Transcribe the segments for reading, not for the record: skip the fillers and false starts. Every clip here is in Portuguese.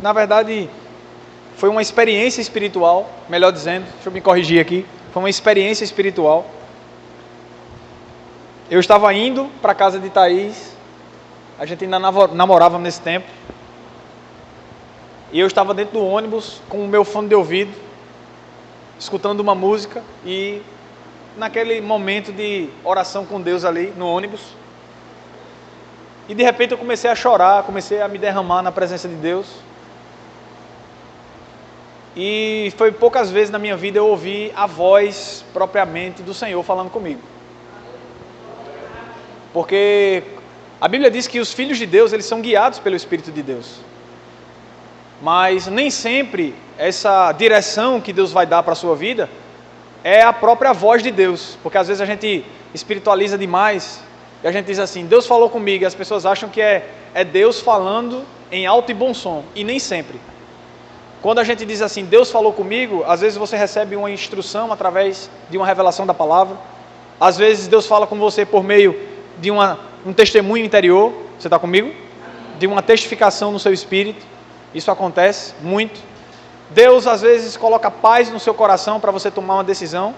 Na verdade, foi uma experiência espiritual, melhor dizendo, deixa eu me corrigir aqui. Foi uma experiência espiritual. Eu estava indo para a casa de Thaís, a gente ainda namorava nesse tempo, e eu estava dentro do ônibus com o meu fone de ouvido, escutando uma música, e naquele momento de oração com Deus ali no ônibus, e de repente eu comecei a chorar, comecei a me derramar na presença de Deus, e foi poucas vezes na minha vida eu ouvi a voz propriamente do Senhor falando comigo. Porque a Bíblia diz que os filhos de Deus, eles são guiados pelo Espírito de Deus. Mas nem sempre essa direção que Deus vai dar para a sua vida é a própria voz de Deus. Porque às vezes a gente espiritualiza demais e a gente diz assim, Deus falou comigo, e as pessoas acham que é Deus falando em alto e bom som. E nem sempre. Quando a gente diz assim, Deus falou comigo, às vezes você recebe uma instrução através de uma revelação da palavra. Às vezes Deus fala com você por meio de um testemunho interior, você está comigo? De uma testificação no seu espírito, isso acontece muito. Deus às vezes coloca paz no seu coração para você tomar uma decisão,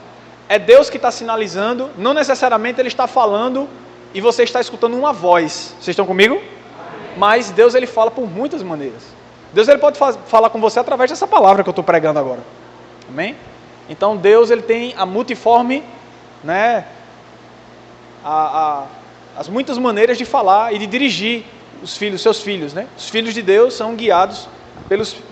é Deus que está sinalizando, não necessariamente Ele está falando e você está escutando uma voz, vocês estão comigo? Mas Deus Ele fala por muitas maneiras. Deus Ele pode falar com você através dessa palavra que eu estou pregando agora, amém? Então Deus Ele tem a multiforme, né, as muitas maneiras de falar e de dirigir os seus filhos, né? Os filhos de Deus são guiados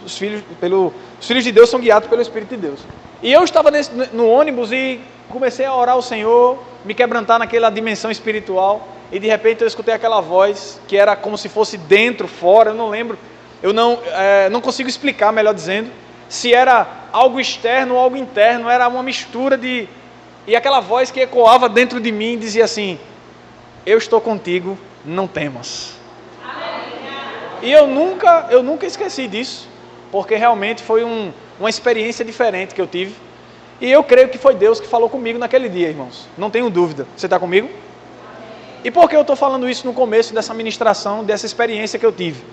os filhos de Deus são guiados pelo Espírito de Deus. E eu estava no ônibus e comecei a orar ao Senhor, me quebrantar naquela dimensão espiritual, e de repente eu escutei aquela voz que era como se fosse dentro, fora, eu não lembro, eu não consigo explicar, melhor dizendo, se era algo externo ou algo interno, era uma mistura e aquela voz que ecoava dentro de mim dizia assim, eu estou contigo, não temas. E eu nunca esqueci disso, porque realmente foi uma experiência diferente que eu tive. E eu creio que foi Deus que falou comigo naquele dia, irmãos. Não tenho dúvida. Você está comigo? E por que eu estou falando isso no começo dessa ministração, dessa experiência que eu tive?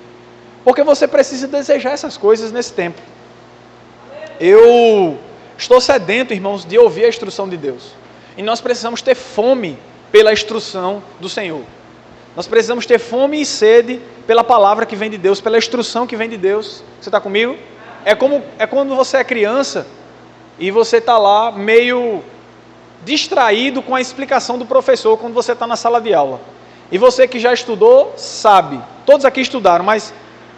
Porque você precisa desejar essas coisas nesse tempo. Eu estou sedento, irmãos, de ouvir a instrução de Deus. E nós precisamos ter fome pela instrução do Senhor. Nós precisamos ter fome e sede pela palavra que vem de Deus, pela instrução que vem de Deus. Você está comigo? É quando você é criança e você está lá meio distraído com a explicação do professor quando você está na sala de aula. E você que já estudou, sabe. Todos aqui estudaram, mas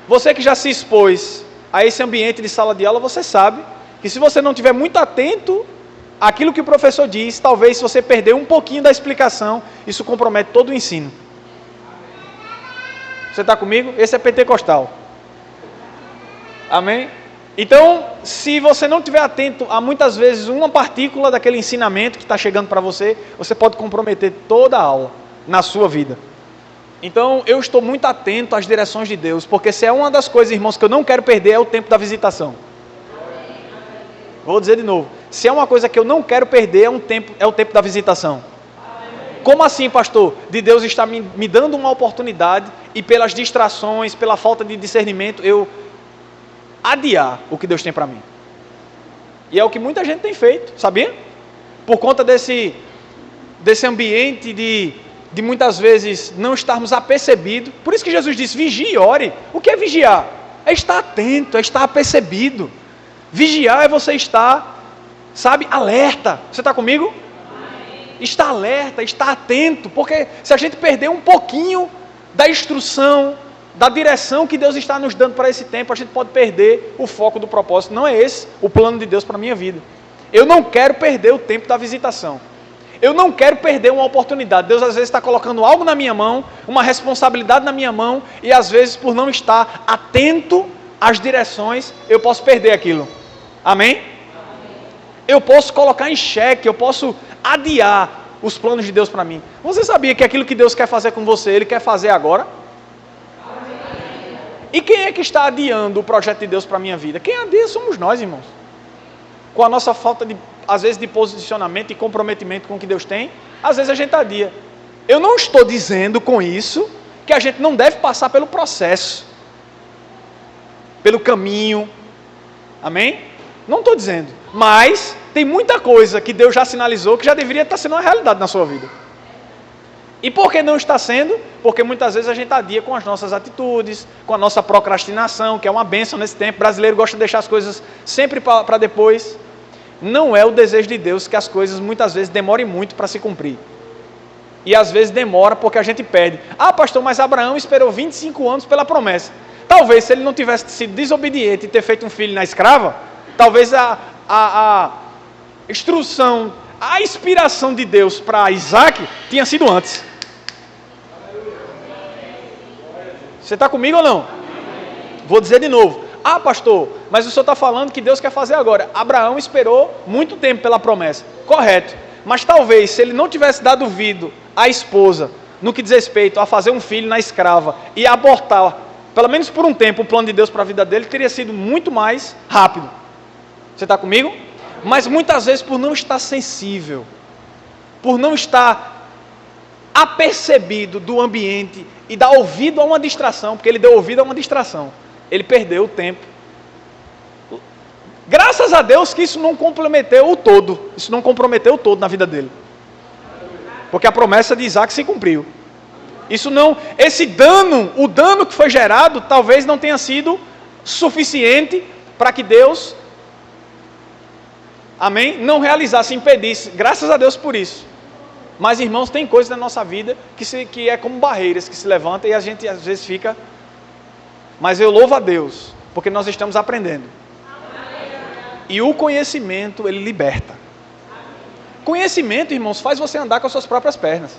você que já se expôs a esse ambiente de sala de aula, você sabe que se você não estiver muito atento àquilo que o professor diz, talvez se você perder um pouquinho da explicação, isso compromete todo o ensino. Você está comigo? Esse é pentecostal. Amém? Então, se você não estiver atento a muitas vezes uma partícula daquele ensinamento que está chegando para você, você pode comprometer toda a aula na sua vida. Então, eu estou muito atento às direções de Deus, porque se é uma das coisas, irmãos, que eu não quero perder, é o tempo da visitação. Vou dizer de novo. Se é uma coisa que eu não quero perder, é o tempo da visitação. Como assim, pastor? De Deus está me dando uma oportunidade e pelas distrações, pela falta de discernimento, eu adiar o que Deus tem para mim. E é o que muita gente tem feito, sabia? Por conta desse ambiente de muitas vezes não estarmos apercebidos. Por isso que Jesus disse, vigie e ore. O que é vigiar? É estar atento, é estar apercebido. Vigiar é você estar, sabe, alerta. Você está comigo? Está alerta, está atento, porque se a gente perder um pouquinho da instrução, da direção que Deus está nos dando para esse tempo, a gente pode perder o foco do propósito. Não é esse o plano de Deus para a minha vida. Eu não quero perder o tempo da visitação. Eu não quero perder uma oportunidade. Deus às vezes está colocando algo na minha mão, uma responsabilidade na minha mão, e às vezes por não estar atento às direções, eu posso perder aquilo. Amém? Eu posso colocar em xeque, eu posso adiar os planos de Deus para mim. Você sabia que aquilo que Deus quer fazer com você, Ele quer fazer agora? E quem é que está adiando o projeto de Deus para a minha vida? Quem adia somos nós, irmãos. Com a nossa falta, às vezes, de posicionamento e comprometimento com o que Deus tem, às vezes a gente adia. Eu não estou dizendo com isso que a gente não deve passar pelo processo pelo caminho. Amém? Não estou dizendo. Mas tem muita coisa que Deus já sinalizou que já deveria estar sendo uma realidade na sua vida. E por que não está sendo? Porque muitas vezes a gente adia com as nossas atitudes, com a nossa procrastinação, que é uma bênção nesse tempo. O brasileiro gosta de deixar as coisas sempre para depois. Não é o desejo de Deus que as coisas muitas vezes demorem muito para se cumprir. E às vezes demora porque a gente pede. Ah, pastor, mas Abraão esperou 25 anos pela promessa. Talvez se ele não tivesse sido desobediente e ter feito um filho na escrava, talvez a instrução, a inspiração de Deus para Isaac tinha sido antes. Você está comigo ou não? Vou dizer de novo. Ah, pastor, mas o senhor está falando que Deus quer fazer agora. Abraão esperou muito tempo pela promessa. Correto. Mas talvez se ele não tivesse dado ouvido à esposa no que diz respeito a fazer um filho na escrava e abortar, pelo menos por um tempo, o plano de Deus para a vida dele, teria sido muito mais rápido. Você está comigo? Mas muitas vezes por não estar sensível, por não estar apercebido do ambiente e dar ouvido a uma distração, porque ele deu ouvido a uma distração, ele perdeu o tempo. Graças a Deus que isso não comprometeu o todo, na vida dele. Porque a promessa de Isaac se cumpriu. O dano que foi gerado, talvez não tenha sido suficiente para que Deus, amém, não realizasse, impedisse. Graças a Deus por isso. Mas, irmãos, tem coisas na nossa vida que é como barreiras que se levantam e a gente às vezes fica... Mas eu louvo a Deus, porque nós estamos aprendendo. E o conhecimento, ele liberta. Conhecimento, irmãos, faz você andar com as suas próprias pernas.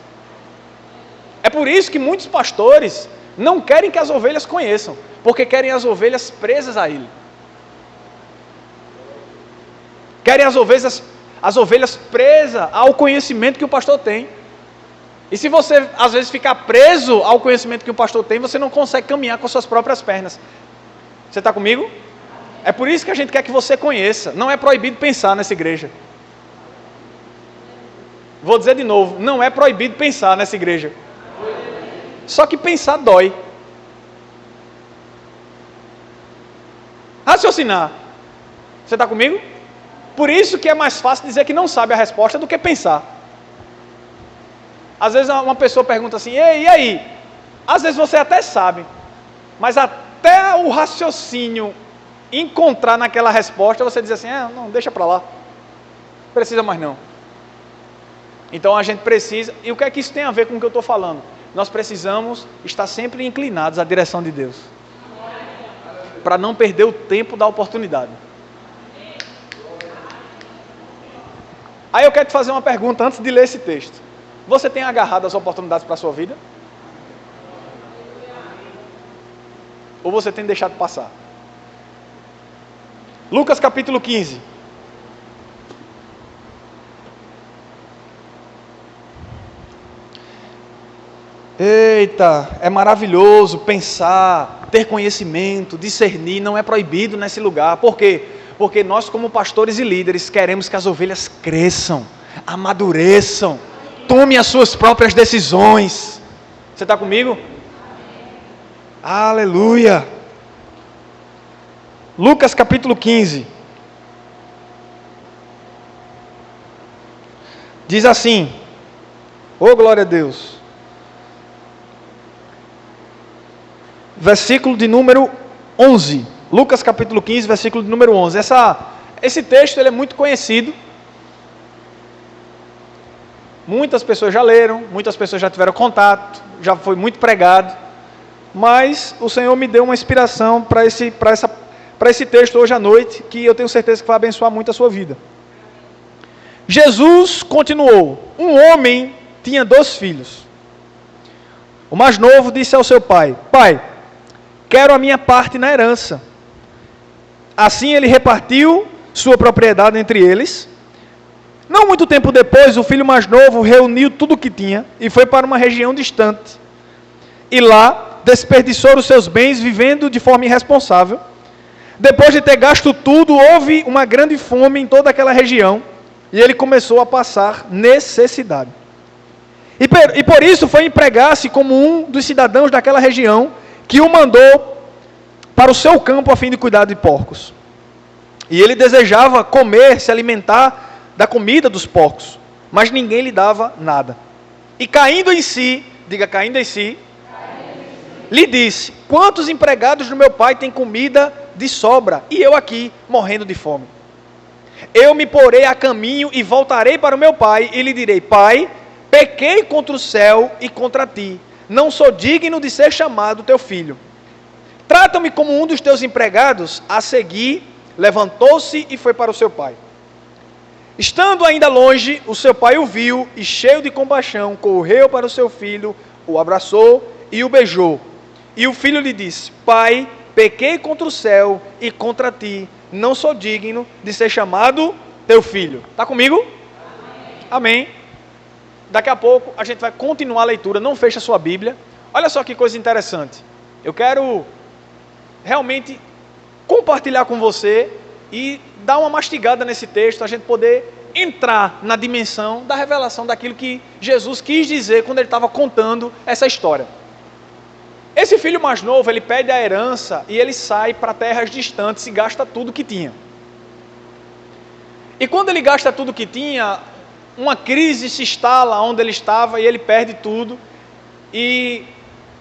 É por isso que muitos pastores não querem que as ovelhas conheçam, porque querem as ovelhas presas a ele. Querem as ovelhas presas ao conhecimento que o pastor tem. E se você, às vezes, ficar preso ao conhecimento que o pastor tem, você não consegue caminhar com as suas próprias pernas. Você está comigo? É por isso que a gente quer que você conheça. Não é proibido pensar nessa igreja. Vou dizer de novo, não é proibido pensar nessa igreja. Só que pensar dói. Raciocinar. Você está comigo? Por isso que é mais fácil dizer que não sabe a resposta do que pensar. Às vezes uma pessoa pergunta assim, e aí? Às vezes você até sabe, mas até o raciocínio encontrar naquela resposta, você diz assim, não, deixa para lá. Não precisa mais não. Então a gente precisa, e o que é que isso tem a ver com o que eu estou falando? Nós precisamos estar sempre inclinados à direção de Deus. Para não perder o tempo da oportunidade. Aí eu quero te fazer uma pergunta antes de ler esse texto. Você tem agarrado as oportunidades para a sua vida? Ou você tem deixado passar? Lucas capítulo 15. Eita, é maravilhoso pensar, ter conhecimento, discernir, não é proibido nesse lugar. Por quê? Porque nós, como pastores e líderes, queremos que as ovelhas cresçam, amadureçam, tomem as suas próprias decisões. Você está comigo? Aleluia! Lucas capítulo 15. Diz assim, glória a Deus. Versículo de número 11. Lucas capítulo 15, versículo de número 11. Esse texto ele é muito conhecido. Muitas pessoas já leram, muitas pessoas já tiveram contato, já foi muito pregado. Mas o Senhor me deu uma inspiração para esse texto hoje à noite, que eu tenho certeza que vai abençoar muito a sua vida. Jesus continuou, um homem tinha 2 filhos. O mais novo disse ao seu pai, pai, quero a minha parte na herança. Assim ele repartiu sua propriedade entre eles. Não muito tempo depois, o filho mais novo reuniu tudo o que tinha e foi para uma região distante. E lá desperdiçou os seus bens vivendo de forma irresponsável. Depois de ter gasto tudo, houve uma grande fome em toda aquela região e ele começou a passar necessidade. E por isso foi empregar-se como um dos cidadãos daquela região, que o mandou para o seu campo a fim de cuidar de porcos. E ele desejava comer, se alimentar da comida dos porcos, mas ninguém lhe dava nada. E caindo em si, diga caindo em si, lhe disse: quantos empregados do meu pai têm comida de sobra, e eu aqui morrendo de fome? Eu me porei a caminho e voltarei para o meu pai, e lhe direi: pai, pequei contra o céu e contra ti, não sou digno de ser chamado teu filho. Trata-me como um dos teus empregados. A seguir, levantou-se e foi para o seu pai. Estando ainda longe, o seu pai o viu e, cheio de compaixão, correu para o seu filho, o abraçou e o beijou. E o filho lhe disse: pai, pequei contra o céu e contra ti, não sou digno de ser chamado teu filho. Está comigo? Amém. Amém. Daqui a pouco a gente vai continuar a leitura, não feche a sua Bíblia. Olha só que coisa interessante. Eu quero realmente compartilhar com você e dar uma mastigada nesse texto, a gente poder entrar na dimensão da revelação daquilo que Jesus quis dizer quando ele estava contando essa história. Esse filho mais novo, ele pede a herança e ele sai para terras distantes e gasta tudo que tinha. E quando ele gasta tudo que tinha, uma crise se instala onde ele estava e ele perde tudo. E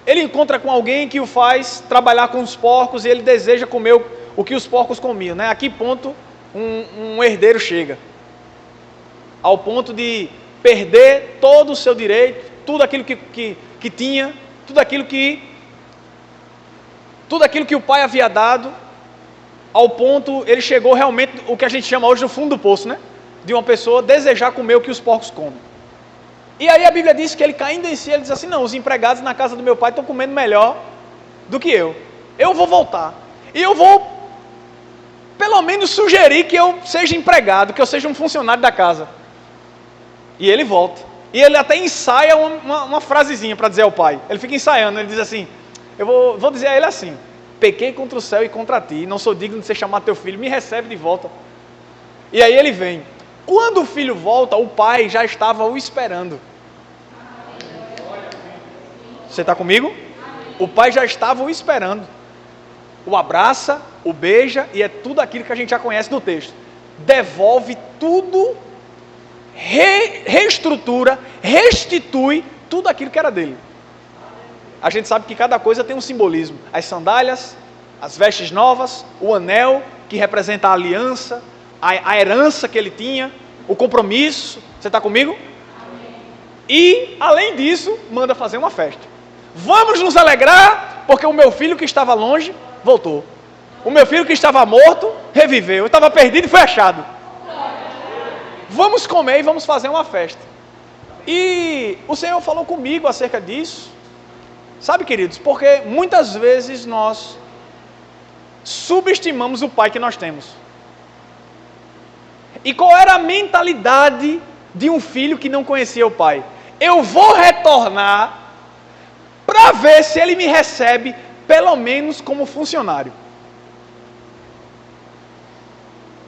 ele encontra com alguém que o faz trabalhar com os porcos e ele deseja comer o que os porcos comiam, né? A que ponto um herdeiro chega? Ao ponto de perder todo o seu direito, tudo aquilo que tinha, tudo aquilo que o pai havia dado, ao ponto, ele chegou realmente, o que a gente chama hoje no fundo do poço, né? De uma pessoa desejar comer o que os porcos comem. E aí a Bíblia diz que ele caindo em si, ele diz assim: não, os empregados na casa do meu pai estão comendo melhor do que eu. Eu vou voltar. E eu vou, pelo menos, sugerir que eu seja empregado, que eu seja um funcionário da casa. E ele volta. E ele até ensaia uma frasezinha para dizer ao pai. Ele fica ensaiando, ele diz assim: eu vou dizer a ele assim: pequei contra o céu e contra ti, não sou digno de ser chamado teu filho, me recebe de volta. E aí ele vem. Quando o filho volta, o pai já estava o esperando. Você está comigo? O pai já estava o esperando. O abraça, o beija, e é tudo aquilo que a gente já conhece do texto. Devolve tudo, reestrutura, restitui tudo aquilo que era dele. A gente sabe que cada coisa tem um simbolismo. As sandálias, as vestes novas, o anel que representa a aliança, a herança que ele tinha, o compromisso. Você está comigo? Amém. E, além disso, manda fazer uma festa. Vamos nos alegrar, porque o meu filho que estava longe, voltou. O meu filho que estava morto, reviveu. Eu estava perdido e foi achado. Vamos comer e vamos fazer uma festa. E o Senhor falou comigo acerca disso. Sabe, queridos, porque muitas vezes nós subestimamos o pai que nós temos. E qual era a mentalidade de um filho que não conhecia o pai? Eu vou retornar para ver se ele me recebe, pelo menos como funcionário.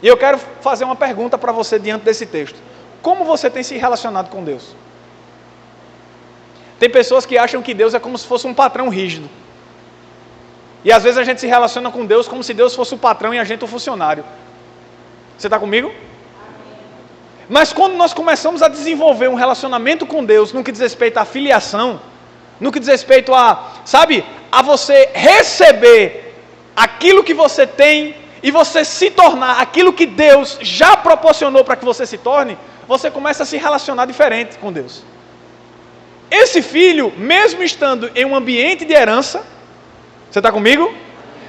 E eu quero fazer uma pergunta para você diante desse texto. Como você tem se relacionado com Deus? Tem pessoas que acham que Deus é como se fosse um patrão rígido. E às vezes a gente se relaciona com Deus como se Deus fosse o patrão e a gente o funcionário. Você está comigo? Mas quando nós começamos a desenvolver um relacionamento com Deus, no que diz respeito à filiação, no que diz respeito a, sabe, a você receber aquilo que você tem e você se tornar aquilo que Deus já proporcionou para que você se torne, você começa a se relacionar diferente com Deus. Esse filho, mesmo estando em um ambiente de herança, você está comigo?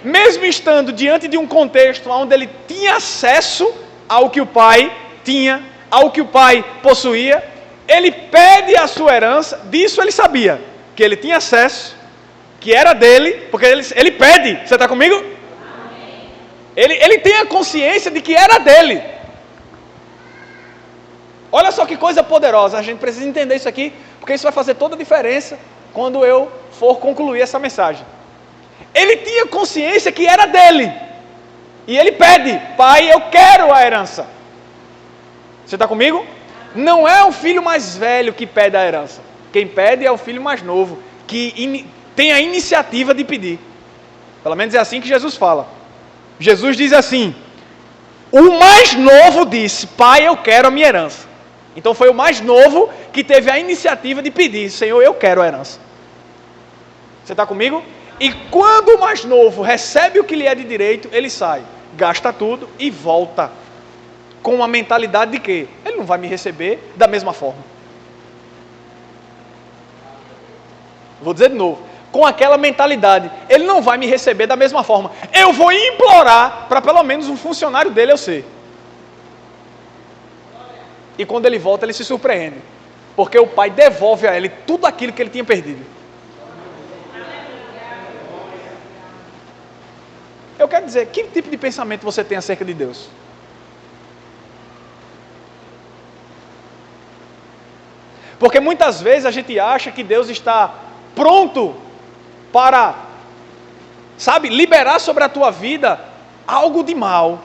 Mesmo estando diante de um contexto onde ele tinha acesso ao que o pai tinha, ao que o pai possuía, ele pede a sua herança. Disso ele sabia, que ele tinha acesso, que era dele, porque ele pede. Você está comigo? Amém. Ele tem a consciência de que era dele. Olha só que coisa poderosa, a gente precisa entender isso aqui, porque isso vai fazer toda a diferença quando eu for concluir essa mensagem. Ele tinha consciência que era dele, e ele pede: pai, eu quero a herança. Você está comigo? Não é o filho mais velho que pede a herança. Quem pede é o filho mais novo, que tem a iniciativa de pedir. Pelo menos é assim que Jesus fala. Jesus diz assim: o mais novo disse, pai, eu quero a minha herança. Então foi o mais novo que teve a iniciativa de pedir, Senhor, eu quero a herança. Você está comigo? E quando o mais novo recebe o que lhe é de direito, ele sai, gasta tudo e volta. Com a mentalidade de que ele não vai me receber da mesma forma. Vou dizer de novo. Com aquela mentalidade, ele não vai me receber da mesma forma. Eu vou implorar para pelo menos um funcionário dele eu ser. E quando ele volta, ele se surpreende. Porque o pai devolve a ele tudo aquilo que ele tinha perdido. Eu quero dizer, que tipo de pensamento você tem acerca de Deus? Porque muitas vezes a gente acha que Deus está pronto para, sabe, liberar sobre a tua vida algo de mal,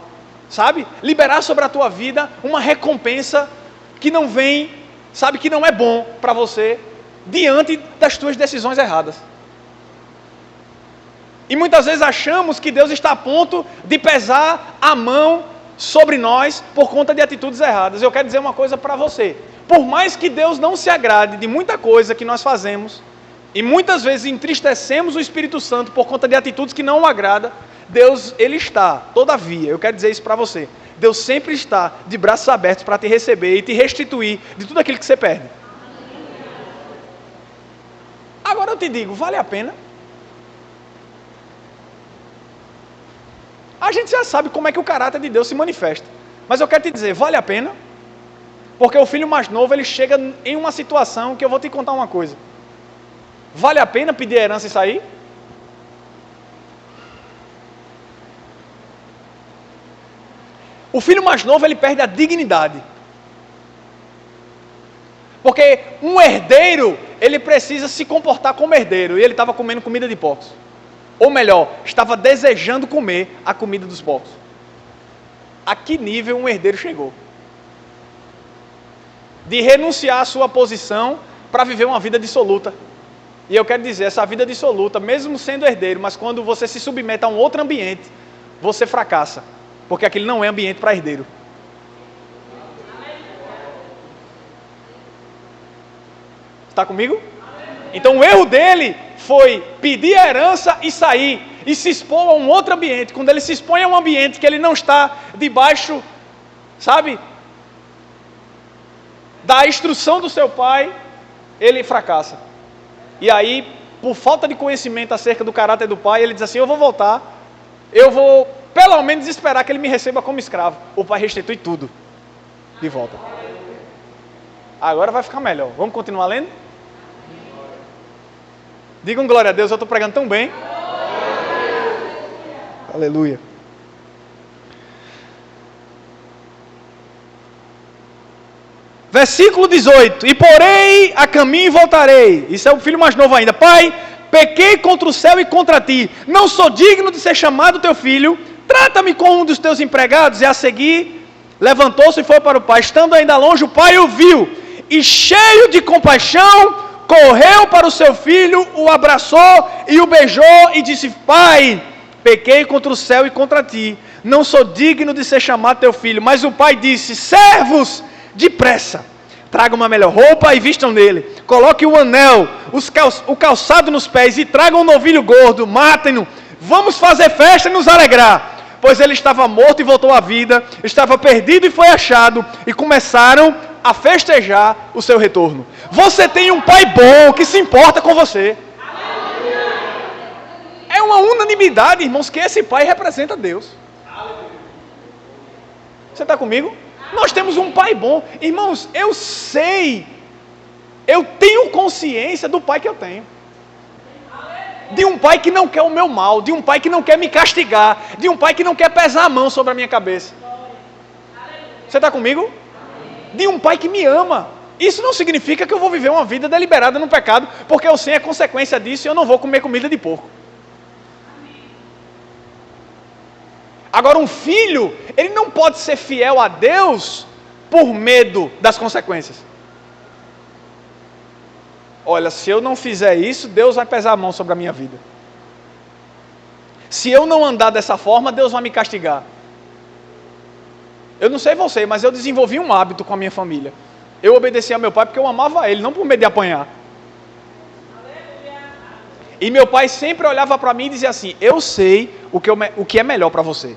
sabe? Liberar sobre a tua vida uma recompensa que não vem, sabe, que não é bom para você, diante das tuas decisões erradas. E muitas vezes achamos que Deus está a ponto de pesar a mão sobre nós por conta de atitudes erradas. Eu quero dizer uma coisa para você. Por mais que Deus não se agrade de muita coisa que nós fazemos, e muitas vezes entristecemos o Espírito Santo por conta de atitudes que não o agrada, Deus, Ele está, todavia, eu quero dizer isso para você, Deus sempre está de braços abertos para te receber e te restituir de tudo aquilo que você perde. Agora eu te digo, vale a pena? A gente já sabe como é que o caráter de Deus se manifesta, mas eu quero te dizer, vale a pena? Porque o filho mais novo, ele chega em uma situação que eu vou te contar uma coisa. Vale a pena pedir a herança e sair? O filho mais novo, ele perde a dignidade. Porque um herdeiro, ele precisa se comportar como herdeiro. E ele estava comendo comida de porcos. Ou melhor, estava desejando comer a comida dos porcos. A que nível um herdeiro chegou? De renunciar à sua posição para viver uma vida dissoluta. E eu quero dizer, essa vida dissoluta, mesmo sendo herdeiro, mas quando você se submete a um outro ambiente, você fracassa. Porque aquele não é ambiente para herdeiro. Está comigo? Então o erro dele foi pedir a herança e sair. E se expor a um outro ambiente. Quando ele se expõe a um ambiente que ele não está debaixo, sabe, da instrução do seu pai, ele fracassa. E aí, por falta de conhecimento acerca do caráter do pai, ele diz assim, eu vou voltar, eu vou pelo menos esperar que ele me receba como escravo. O pai restitui tudo de volta. Agora vai ficar melhor. Vamos continuar lendo? Digam glória a Deus, eu estou pregando tão bem. Aleluia. Versículo 18, e porei a caminho e voltarei. Isso é o filho mais novo ainda. Pai, pequei contra o céu e contra ti. Não sou digno de ser chamado teu filho. Trata-me como um dos teus empregados. E a seguir, levantou-se e foi para o pai. Estando ainda longe, o pai o viu. E cheio de compaixão, correu para o seu filho, o abraçou e o beijou. E disse, pai, pequei contra o céu e contra ti. Não sou digno de ser chamado teu filho. Mas o pai disse, servos, depressa, tragam uma melhor roupa e vistam nele, coloquem o anel, o calçado nos pés e tragam um novilho gordo, matem-no, vamos fazer festa e nos alegrar, pois ele estava morto e voltou à vida, estava perdido e foi achado, e começaram a festejar o seu retorno. Você tem um pai bom que se importa com você. É uma unanimidade, irmãos, que esse pai representa Deus. Você está comigo? Nós temos um pai bom. Irmãos, eu sei, eu tenho consciência do pai que eu tenho. De um pai que não quer o meu mal, de um pai que não quer me castigar, de um pai que não quer pesar a mão sobre a minha cabeça. Você está comigo? De um pai que me ama. Isso não significa que eu vou viver uma vida deliberada no pecado, porque eu sei a consequência disso e eu não vou comer comida de porco. Agora, um filho, ele não pode ser fiel a Deus por medo das consequências. Olha, se eu não fizer isso, Deus vai pesar a mão sobre a minha vida. Se eu não andar dessa forma, Deus vai me castigar. Eu não sei você, mas eu desenvolvi um hábito com a minha família. Eu obedecia ao meu pai porque eu amava ele, não por medo de apanhar. E meu pai sempre olhava para mim e dizia assim: eu sei o que é melhor para você.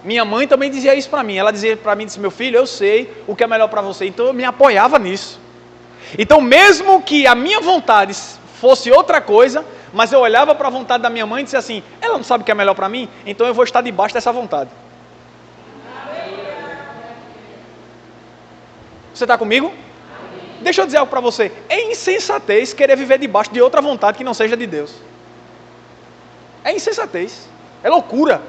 Minha mãe também dizia isso para mim. Ela dizia para mim, disse: meu filho, eu sei o que é melhor para você. Então eu me apoiava nisso. Então mesmo que a minha vontade fosse outra coisa, mas eu olhava para a vontade da minha mãe e dizia assim: ela não sabe o que é melhor para mim, então eu vou estar debaixo dessa vontade. Você está comigo? Deixa eu dizer algo para você. É insensatez querer viver debaixo de outra vontade que não seja de Deus. É insensatez. É loucura.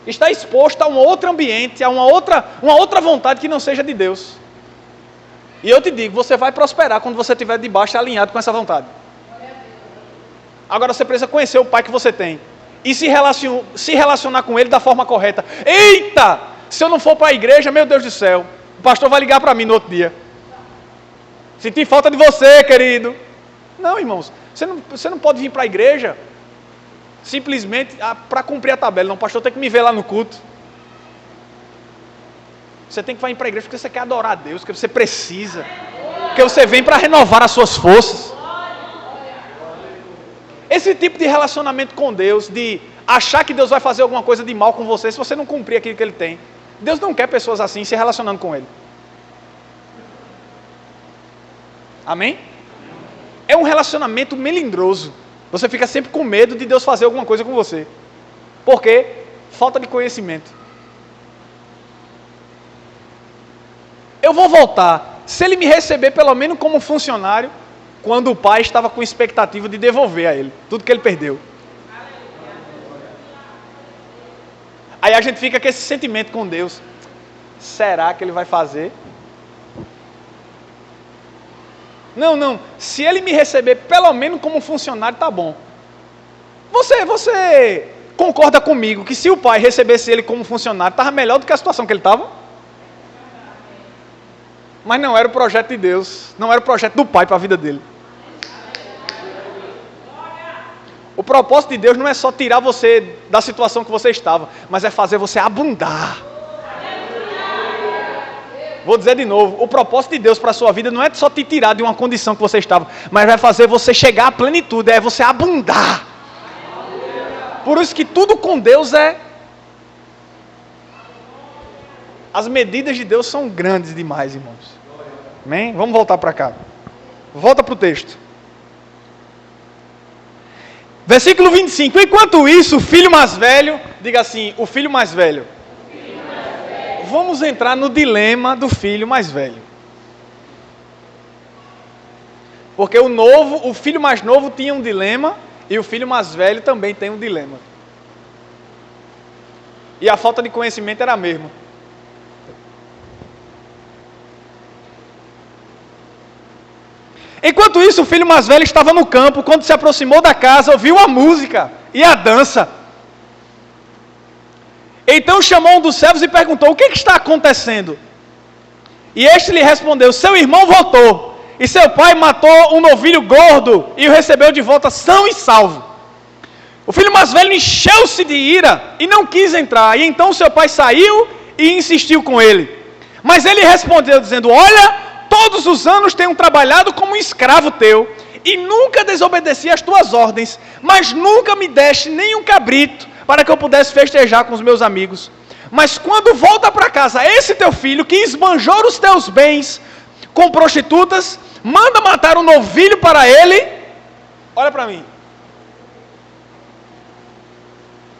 Está exposto a um outro ambiente, a uma outra vontade que não seja de Deus. E eu te digo, você vai prosperar quando você estiver debaixo alinhado com essa vontade. Agora você precisa conhecer o pai que você tem e se relacionar com ele da forma correta. Eita! Se eu não for para a igreja, meu Deus do céu, o pastor vai ligar para mim no outro dia. Senti falta de você, querido. Não, irmãos, você não pode vir para a igreja simplesmente para cumprir a tabela. Não, o pastor tem que me ver lá no culto. Você tem que vir para a igreja porque você quer adorar a Deus, porque você precisa, porque você vem para renovar as suas forças. Esse tipo de relacionamento com Deus, de achar que Deus vai fazer alguma coisa de mal com você se você não cumprir aquilo que Ele tem. Deus não quer pessoas assim se relacionando com Ele. Amém? É um relacionamento melindroso. Você fica sempre com medo de Deus fazer alguma coisa com você. Por quê? Falta de conhecimento. Eu vou voltar. Se Ele me receber pelo menos como funcionário, quando o pai estava com expectativa de devolver a ele tudo que ele perdeu. Aí a gente fica com esse sentimento com Deus. Será que Ele vai fazer? Não. Se Ele me receber pelo menos como funcionário, tá bom. Você concorda comigo que se o pai recebesse ele como funcionário, estava melhor do que a situação que ele estava? Mas não era o projeto de Deus. Não era o projeto do pai para a vida dele. O propósito de Deus não é só tirar você da situação que você estava, mas é fazer você abundar. Vou dizer de novo, o propósito de Deus para a sua vida não é só te tirar de uma condição que você estava, mas vai fazer você chegar à plenitude, é você abundar. Por isso que tudo com Deus as medidas de Deus são grandes demais, irmãos. Amém? Vamos voltar para cá. Volta para o texto. Versículo 25. Enquanto isso, o filho mais velho, diga assim, o filho mais velho. Vamos entrar no dilema do filho mais velho. Porque o filho mais novo tinha um dilema e o filho mais velho também tem um dilema. E a falta de conhecimento era a mesma. Enquanto isso, o filho mais velho estava no campo. Quando se aproximou da casa, ouviu a música e a dança. Então chamou um dos servos e perguntou: o que está acontecendo? E este lhe respondeu: seu irmão voltou, e seu pai matou um novilho gordo e o recebeu de volta são e salvo. O filho mais velho encheu-se de ira e não quis entrar. E então seu pai saiu e insistiu com ele. Mas ele respondeu dizendo: olha, todos os anos tenho trabalhado como um escravo teu, e nunca desobedeci às tuas ordens, mas nunca me deste nem um cabrito, para que eu pudesse festejar com os meus amigos. Mas quando volta para casa esse teu filho, que esbanjou os teus bens com prostitutas, manda matar um novilho para ele. Olha para mim.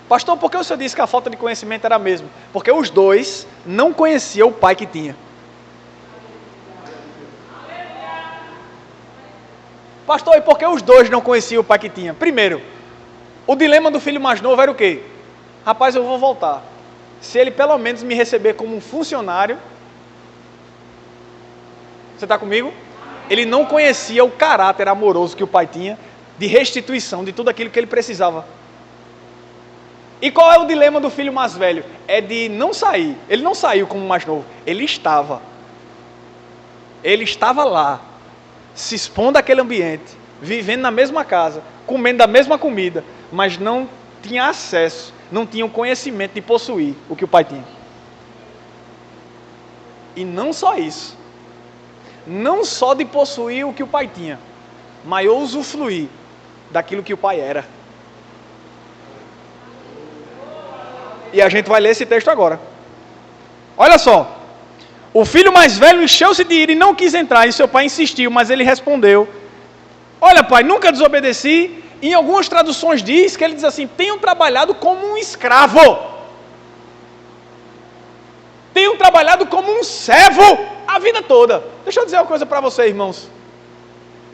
Pastor, por que o senhor disse que a falta de conhecimento era a mesma? Porque os dois não conheciam o pai que tinha. Pastor, e por que os dois não conheciam o pai que tinha? Primeiro, o dilema do filho mais novo era o quê? Rapaz, eu vou voltar. Se ele pelo menos me receber como um funcionário... Você está comigo? Ele não conhecia o caráter amoroso que o pai tinha, de restituição de tudo aquilo que ele precisava. E qual é o dilema do filho mais velho? É de não sair. Ele não saiu como mais novo. Ele estava lá, se expondo àquele ambiente, vivendo na mesma casa, comendo da mesma comida, mas não tinha acesso, não tinha o conhecimento de possuir o que o pai tinha. E não só isso, não só de possuir o que o pai tinha, mas usufruir daquilo que o pai era. E a gente vai ler esse texto agora. Olha só. O filho mais velho encheu-se de ira e não quis entrar, e seu pai insistiu, mas ele respondeu: olha, pai, nunca desobedeci. Em algumas traduções diz que ele diz assim: tenho trabalhado como um escravo. Tenho trabalhado como um servo a vida toda. Deixa eu dizer uma coisa para vocês, irmãos.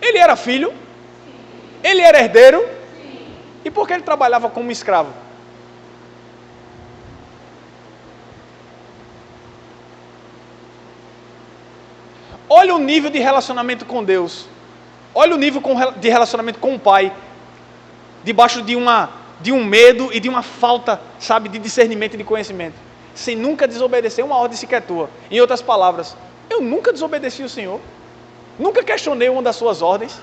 Ele era filho? Ele era herdeiro? E por que ele trabalhava como um escravo? Olha o nível de relacionamento com Deus. Olha o nível de relacionamento com o Pai. Debaixo de um medo e de uma falta, sabe, de discernimento e de conhecimento. Sem nunca desobedecer uma ordem sequer tua. Em outras palavras, eu nunca desobedeci o Senhor. Nunca questionei uma das suas ordens.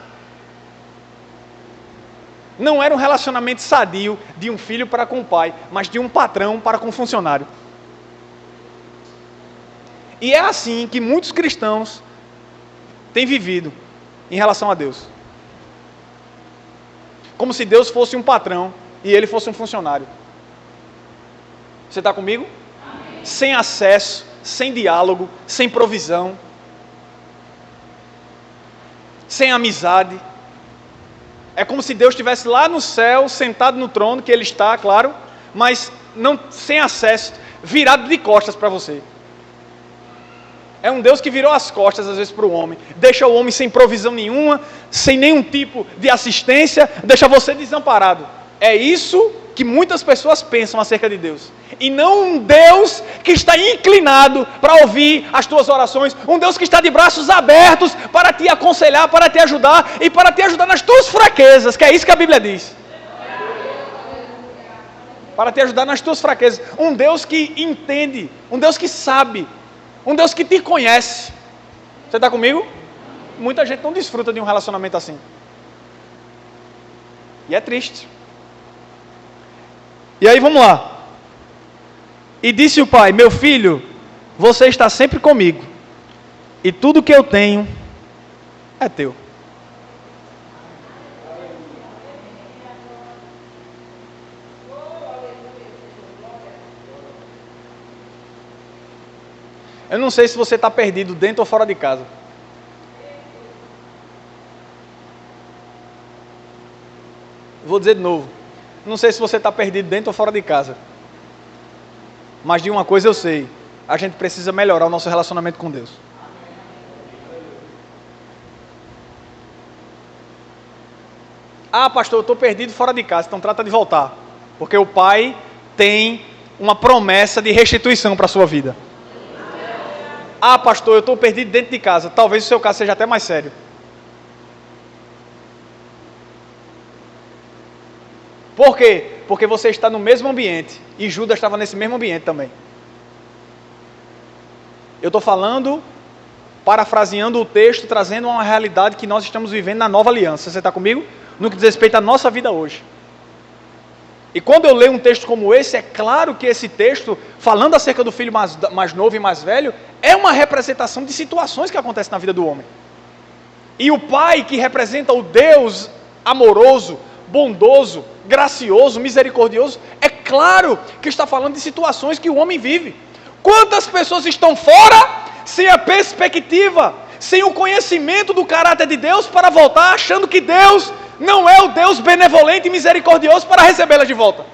Não era um relacionamento sadio de um filho para com o pai, mas de um patrão para com um funcionário. E é assim que muitos cristãos têm vivido em relação a Deus. Como se Deus fosse um patrão e ele fosse um funcionário. Você está comigo? Amém. Sem acesso, sem diálogo, sem provisão, sem amizade. É como se Deus estivesse lá no céu, sentado no trono, que ele está, claro, mas não, sem acesso, virado de costas para você. É um Deus que virou as costas, às vezes, para o homem. Deixa o homem sem provisão nenhuma, sem nenhum tipo de assistência, deixa você desamparado. É isso que muitas pessoas pensam acerca de Deus. E não um Deus que está inclinado para ouvir as tuas orações. Um Deus que está de braços abertos para te aconselhar, para te ajudar e para te ajudar nas tuas fraquezas, que é isso que a Bíblia diz. Para te ajudar nas tuas fraquezas. Um Deus que entende, um Deus que sabe, um Deus que te conhece. Você está comigo? Muita gente não desfruta de um relacionamento assim. E é triste. E aí vamos lá. E disse o pai: meu filho, você está sempre comigo, e tudo que eu tenho é teu. Eu não sei se você está perdido dentro ou fora de casa. Vou dizer de novo. Não sei se você está perdido dentro ou fora de casa. Mas de uma coisa eu sei. A gente precisa melhorar o nosso relacionamento com Deus. Ah, pastor, eu estou perdido fora de casa. Então trata de voltar. Porque o Pai tem uma promessa de restituição para a sua vida. Ah, pastor, eu estou perdido dentro de casa. Talvez o seu caso seja até mais sério. Por quê? Porque você está no mesmo ambiente. E Judas estava nesse mesmo ambiente também. Eu estou falando, parafraseando o texto, trazendo uma realidade que nós estamos vivendo na nova aliança. Você está comigo? No que diz respeito à nossa vida hoje. E quando eu leio um texto como esse, é claro que esse texto, falando acerca do filho mais novo e mais velho, é uma representação de situações que acontecem na vida do homem. E o pai, que representa o Deus amoroso, bondoso, gracioso, misericordioso, é claro que está falando de situações que o homem vive. Quantas pessoas estão fora, sem a perspectiva, sem o conhecimento do caráter de Deus, para voltar achando que Deus não é o Deus benevolente e misericordioso para recebê-las de volta?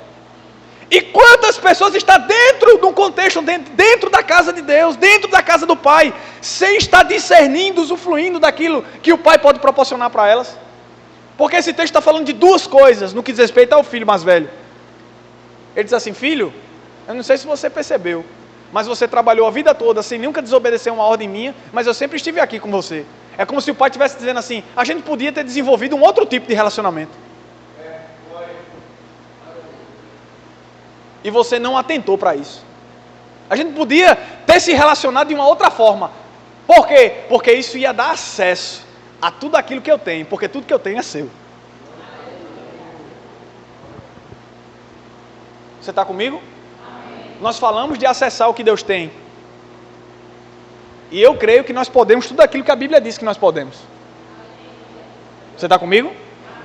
E quantas pessoas estão dentro de um contexto, dentro da casa de Deus, dentro da casa do Pai, sem estar discernindo, usufruindo daquilo que o Pai pode proporcionar para elas? Porque esse texto está falando de duas coisas, no que diz respeito ao filho mais velho. Ele diz assim: filho, eu não sei se você percebeu, mas você trabalhou a vida toda sem nunca desobedecer uma ordem minha, mas eu sempre estive aqui com você. É como se o pai estivesse dizendo assim: a gente podia ter desenvolvido um outro tipo de relacionamento. E você não atentou para isso. A gente podia ter se relacionado de uma outra forma. Por quê? Porque isso ia dar acesso a tudo aquilo que eu tenho, porque tudo que eu tenho é seu. Você está comigo? Nós falamos de acessar o que Deus tem. E eu creio que nós podemos tudo aquilo que a Bíblia diz que nós podemos. Você está comigo?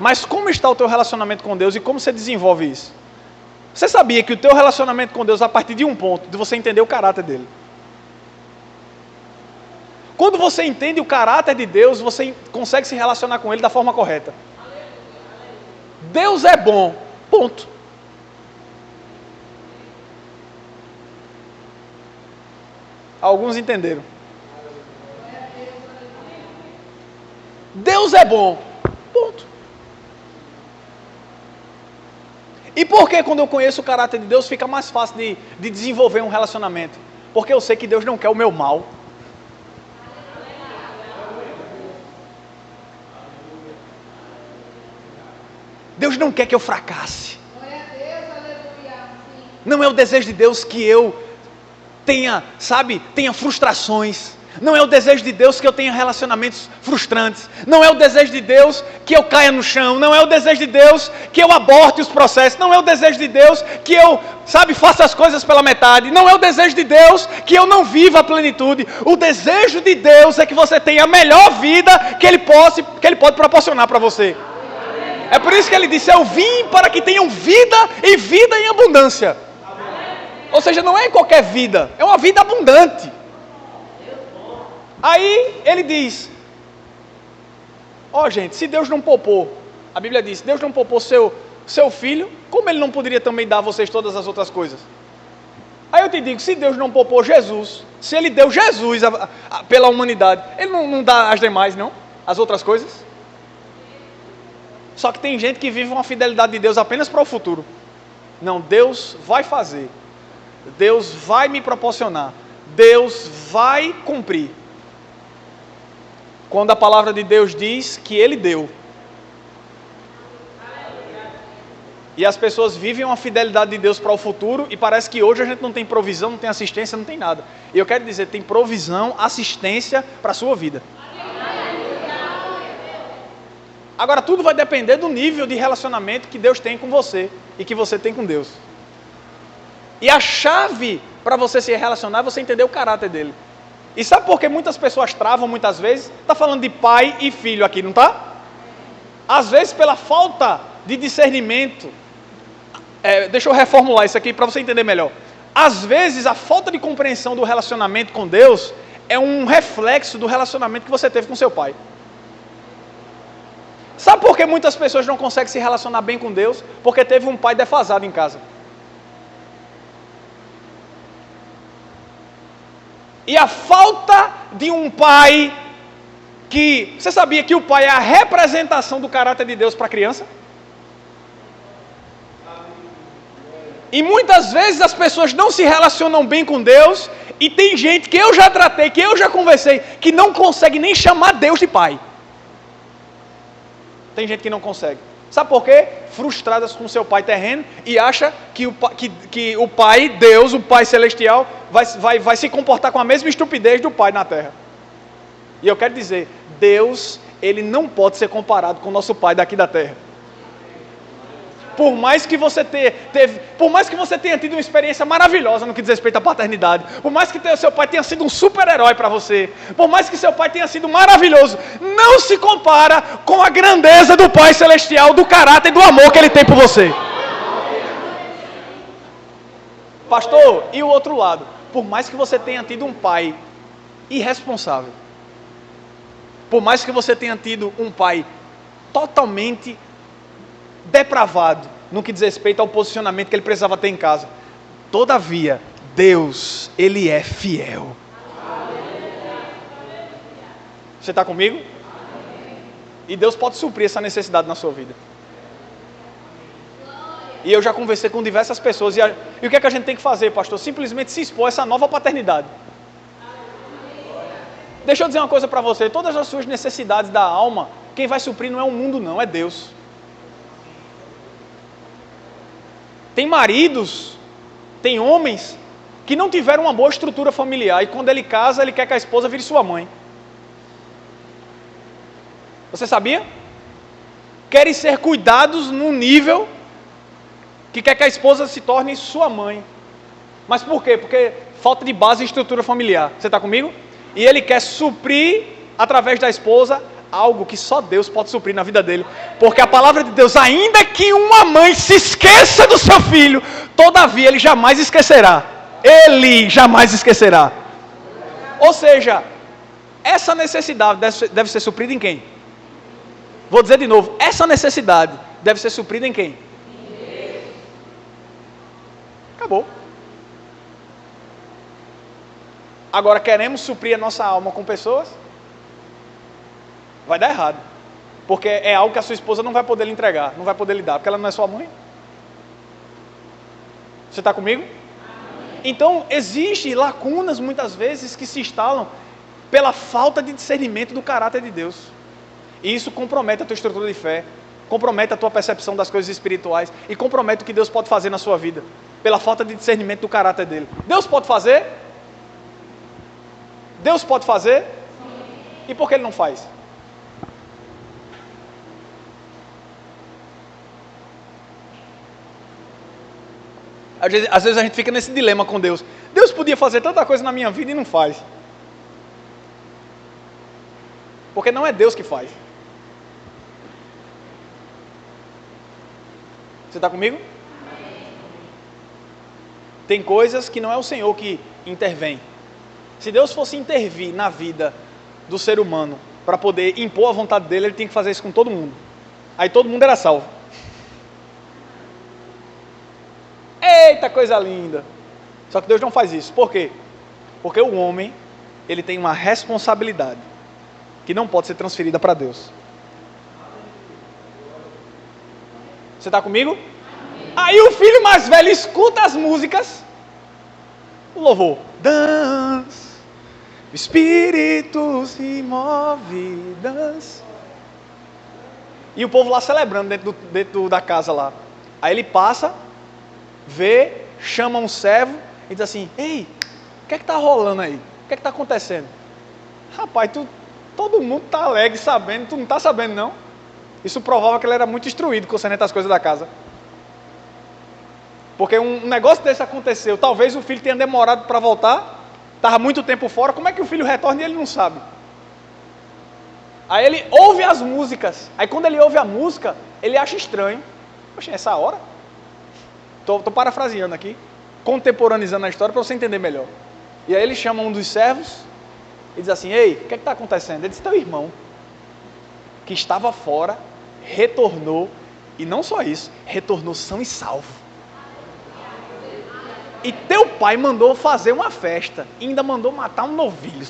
Mas como está o teu relacionamento com Deus e como você desenvolve isso? Você sabia que o teu relacionamento com Deus, a partir de um ponto, de você entender o caráter dele. Quando você entende o caráter de Deus, você consegue se relacionar com ele da forma correta. Deus é bom, ponto. Alguns entenderam. Deus é bom, ponto. E por que quando eu conheço o caráter de Deus fica mais fácil de desenvolver um relacionamento? Porque eu sei que Deus não quer o meu mal. Deus não quer que eu fracasse. Não é o desejo de Deus que eu tenha frustrações. Não é o desejo de Deus que eu tenha relacionamentos frustrantes. Não é o desejo de Deus que eu caia no chão. Não é o desejo de Deus que eu aborte os processos. Não é o desejo de Deus que eu, faça as coisas pela metade. Não é o desejo de Deus que eu não viva a plenitude. O desejo de Deus é que você tenha a melhor vida que Ele pode proporcionar para você. É por isso que Ele disse, eu vim para que tenham vida e vida em abundância. Ou seja, não é em qualquer vida, é uma vida abundante. Aí ele diz, gente, se Deus não poupou, a Bíblia diz, Deus não poupou seu filho, como Ele não poderia também dar a vocês todas as outras coisas? Aí eu te digo, se Deus não poupou Jesus, se Ele deu Jesus pela humanidade, Ele não dá as demais, não? As outras coisas? Só que tem gente que vive uma fidelidade de Deus apenas para o futuro. Não, Deus vai fazer. Deus vai me proporcionar. Deus vai cumprir. Quando a palavra de Deus diz que Ele deu. E as pessoas vivem uma fidelidade de Deus para o futuro e parece que hoje a gente não tem provisão, não tem assistência, não tem nada. E eu quero dizer, tem provisão, assistência para a sua vida. Agora tudo vai depender do nível de relacionamento que Deus tem com você e que você tem com Deus. E a chave para você se relacionar é você entender o caráter dele. E sabe por que muitas pessoas travam muitas vezes? Está falando de pai e filho aqui, não está? Às vezes pela falta de discernimento. Deixa eu reformular isso aqui para você entender melhor. Às vezes a falta de compreensão do relacionamento com Deus é um reflexo do relacionamento que você teve com seu pai. Sabe por que muitas pessoas não conseguem se relacionar bem com Deus? Porque teve um pai defasado em casa. E a falta de um pai que... Você sabia que o pai é a representação do caráter de Deus para a criança? E muitas vezes as pessoas não se relacionam bem com Deus. E tem gente que eu já tratei, que eu já conversei, que não consegue nem chamar Deus de pai. Tem gente que não consegue. Sabe por quê? Frustradas com seu pai terreno e acha que o pai, Deus, o pai celestial, vai se comportar com a mesma estupidez do pai na terra. E eu quero dizer, Deus, Ele não pode ser comparado com o nosso pai daqui da terra. Por mais que você tenha tido uma experiência maravilhosa no que diz respeito à paternidade, por mais que seu pai tenha sido um super-herói para você, por mais que seu pai tenha sido maravilhoso, não se compara com a grandeza do Pai Celestial, do caráter e do amor que Ele tem por você. Pastor, e o outro lado? Por mais que você tenha tido um pai irresponsável, por mais que você tenha tido um pai totalmente depravado no que diz respeito ao posicionamento que ele precisava ter em casa, todavia, Deus, Ele é fiel. Você está comigo? E Deus pode suprir essa necessidade na sua vida. E eu já conversei com diversas pessoas. E o que é que a gente tem que fazer, pastor? Simplesmente se expor a essa nova paternidade. Deixa eu dizer uma coisa para você. Todas as suas necessidades da alma, quem vai suprir não é o mundo não, é Deus. Tem maridos, tem homens que não tiveram uma boa estrutura familiar. E quando ele casa, ele quer que a esposa vire sua mãe. Você sabia? Querem ser cuidados num nível que quer que a esposa se torne sua mãe. Mas por quê? Porque falta de base e estrutura familiar. Você está comigo? E ele quer suprir, através da esposa, algo que só Deus pode suprir na vida dele. Porque a palavra de Deus, ainda que uma mãe se esqueça do seu filho, todavia ele jamais esquecerá. Ele jamais esquecerá. Ou seja, essa necessidade deve ser suprida em quem? Vou dizer de novo, essa necessidade deve ser suprida em quem? Acabou. Agora queremos suprir a nossa alma com pessoas? Vai dar errado. Porque é algo que a sua esposa não vai poder lhe entregar, não vai poder lhe dar, porque ela não é sua mãe. Você está comigo? Então, existem lacunas muitas vezes que se instalam pela falta de discernimento do caráter de Deus. E isso compromete a tua estrutura de fé, compromete a tua percepção das coisas espirituais e compromete o que Deus pode fazer na sua vida, pela falta de discernimento do caráter dele. Deus pode fazer? Deus pode fazer? E por que ele não faz? Às vezes a gente fica nesse dilema com Deus. Deus podia fazer tanta coisa na minha vida e não faz. Porque não é Deus que faz. Você está comigo? Tem coisas que não é o Senhor que intervém. Se Deus fosse intervir na vida do ser humano para poder impor a vontade dele, ele tinha que fazer isso com todo mundo. Aí todo mundo era salvo. Eita, coisa linda! Só que Deus não faz isso. Por quê? Porque o homem, ele tem uma responsabilidade que não pode ser transferida para Deus. Você está comigo? Aí o filho mais velho escuta as músicas, o louvor. Dança, o Espírito se move, dança. E o povo lá celebrando dentro da casa lá. Aí ele passa, vê, chama um servo e diz assim: ei, o que é que está rolando aí? O que é que está acontecendo? Rapaz, todo mundo está alegre sabendo, tu não está sabendo não? Isso provava que ele era muito instruído concernente às coisas da casa. Porque um negócio desse aconteceu, talvez o filho tenha demorado para voltar, estava muito tempo fora, como é que o filho retorna e ele não sabe? Aí ele ouve as músicas, aí quando ele ouve a música, ele acha estranho. Poxa, essa hora? Estou parafraseando aqui, contemporaneizando a história para você entender melhor. E aí ele chama um dos servos e diz assim: ei, o que é que está acontecendo? Ele diz: teu irmão, que estava fora, retornou, e não só isso, retornou são e salvo. E teu pai mandou fazer uma festa, e ainda mandou matar um novilho.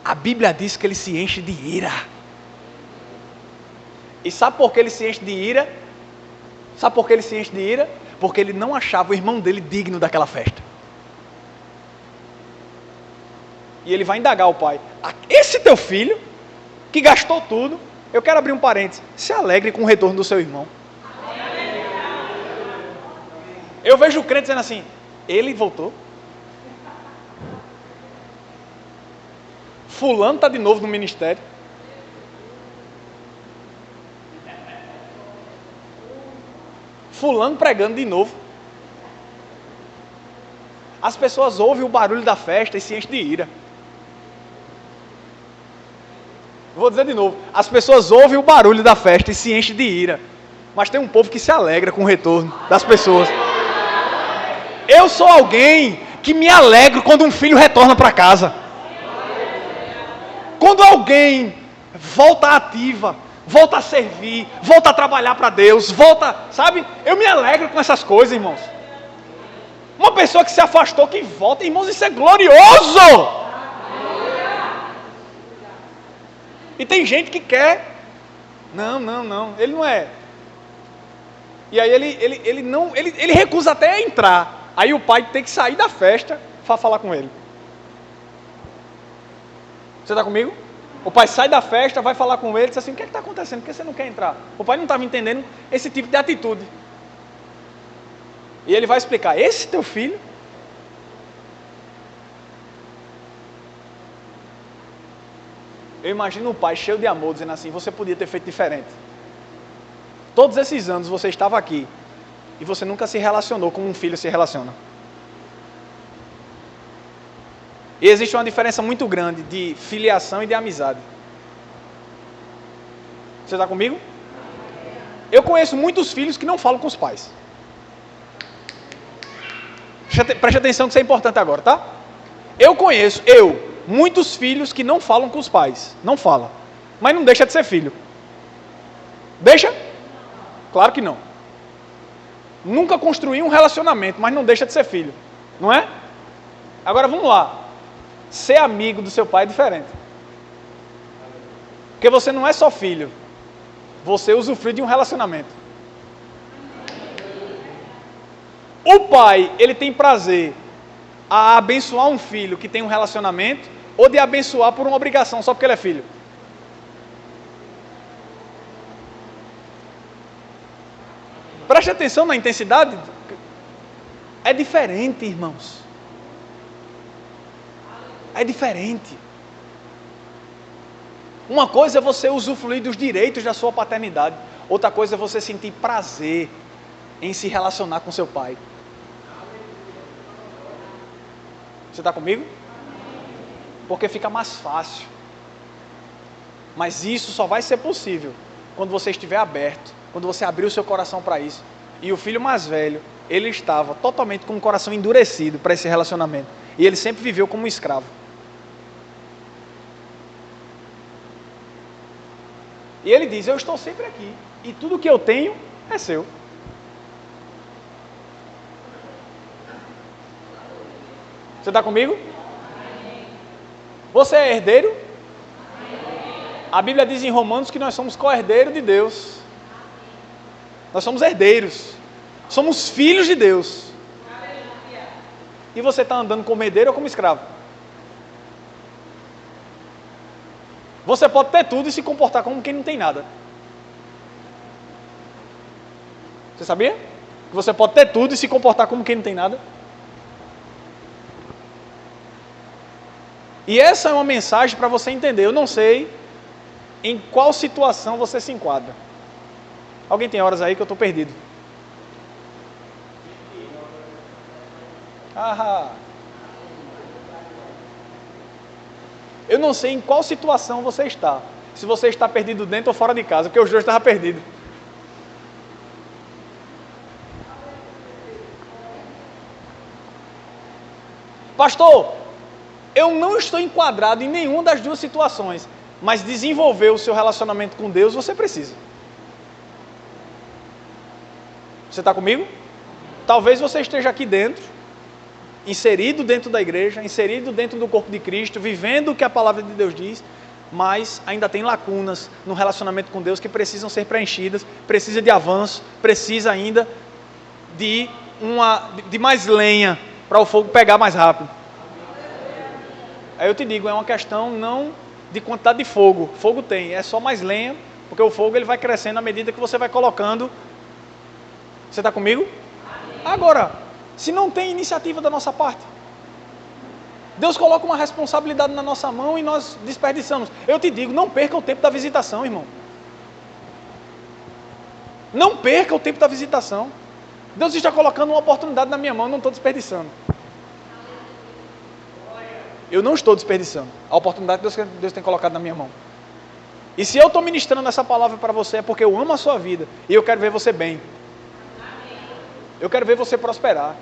A Bíblia diz que ele se enche de ira. E sabe por que ele se enche de ira? Sabe por que ele se enche de ira? Porque ele não achava o irmão dele digno daquela festa. E ele vai indagar o pai: esse teu filho, que gastou tudo, eu quero abrir um parênteses, se alegre com o retorno do seu irmão. Eu vejo o crente dizendo assim: ele voltou. Fulano está de novo no ministério. Fulano pregando de novo. As pessoas ouvem o barulho da festa e se enchem de ira. Vou dizer de novo: as pessoas ouvem o barulho da festa e se enchem de ira. Mas tem um povo que se alegra com o retorno das pessoas. Eu sou alguém que me alegro quando um filho retorna para casa. Quando alguém volta ativa, volta a servir, volta a trabalhar para Deus, volta, sabe? Eu me alegro com essas coisas, irmãos. Uma pessoa que se afastou, que volta, irmãos, isso é glorioso. E tem gente que quer. Não, ele não é. E aí ele recusa até entrar. Aí o pai tem que sair da festa para falar com ele. Você está comigo? O pai sai da festa, vai falar com ele, diz assim: o que é que está acontecendo? Por que você não quer entrar? O pai não estava entendendo esse tipo de atitude. E ele vai explicar: esse teu filho, Eu imagino um pai cheio de amor dizendo assim: você podia ter feito diferente. Todos esses anos você estava aqui e você nunca se relacionou como um filho se relaciona. E existe uma diferença muito grande de filiação e de amizade. Você está comigo? Eu conheço muitos filhos que não falam com os pais. Preste atenção que isso é importante agora, tá? Eu conheço, muitos filhos que não falam com os pais. Não falam. Mas não deixa de ser filho. Deixa? Claro que não. Nunca construiu um relacionamento, mas não deixa de ser filho. Não é? Agora vamos lá. Ser amigo do seu pai é diferente. Porque você não é só filho. Você usufrui de um relacionamento. O pai, ele tem prazer a abençoar um filho que tem um relacionamento, ou de abençoar por uma obrigação, só porque ele é filho. Preste atenção na intensidade. É diferente, irmãos. É diferente. Uma coisa é você usufruir dos direitos da sua paternidade. Outra coisa é você sentir prazer em se relacionar com seu pai. Você está comigo? Porque fica mais fácil. Mas isso só vai ser possível quando você estiver aberto, quando você abrir o seu coração para isso. E o filho mais velho, ele estava totalmente com o coração endurecido para esse relacionamento. E ele sempre viveu como um escravo. E ele diz: eu estou sempre aqui, e tudo que eu tenho é seu. Você está comigo? Você é herdeiro? A Bíblia diz em Romanos que nós somos co-herdeiros de Deus. Nós somos herdeiros. Somos filhos de Deus. E você está andando como herdeiro ou como escravo? Você pode ter tudo e se comportar como quem não tem nada. Você sabia? Que você pode ter tudo e se comportar como quem não tem nada. E essa é uma mensagem para você entender. Eu não sei em qual situação você se enquadra. Alguém tem horas aí que eu estou perdido? Eu não sei em qual situação você está. Se você está perdido dentro ou fora de casa, porque os dois estavam perdidos. Pastor, eu não estou enquadrado em nenhuma das duas situações, mas desenvolver o seu relacionamento com Deus você precisa. Você está comigo? Talvez você esteja aqui dentro, inserido dentro da igreja, inserido dentro do corpo de Cristo, vivendo o que a palavra de Deus diz, mas ainda tem lacunas no relacionamento com Deus que precisam ser preenchidas, precisa de avanço, precisa ainda de mais lenha para o fogo pegar mais rápido. Aí eu te digo, é uma questão não de quantidade de fogo. Fogo tem, é só mais lenha, porque o fogo ele vai crescendo à medida que você vai colocando. Você está comigo? Agora, se não tem iniciativa da nossa parte, Deus coloca uma responsabilidade na nossa mão e nós desperdiçamos. Eu te digo, não perca o tempo da visitação, irmão. Não perca o tempo da visitação. Deus está colocando uma oportunidade na minha mão, eu não estou desperdiçando. Eu não estou desperdiçando a oportunidade que Deus tem colocado na minha mão. E se eu estou ministrando essa palavra para você, é porque eu amo a sua vida e eu quero ver você bem. Eu quero ver você prosperar.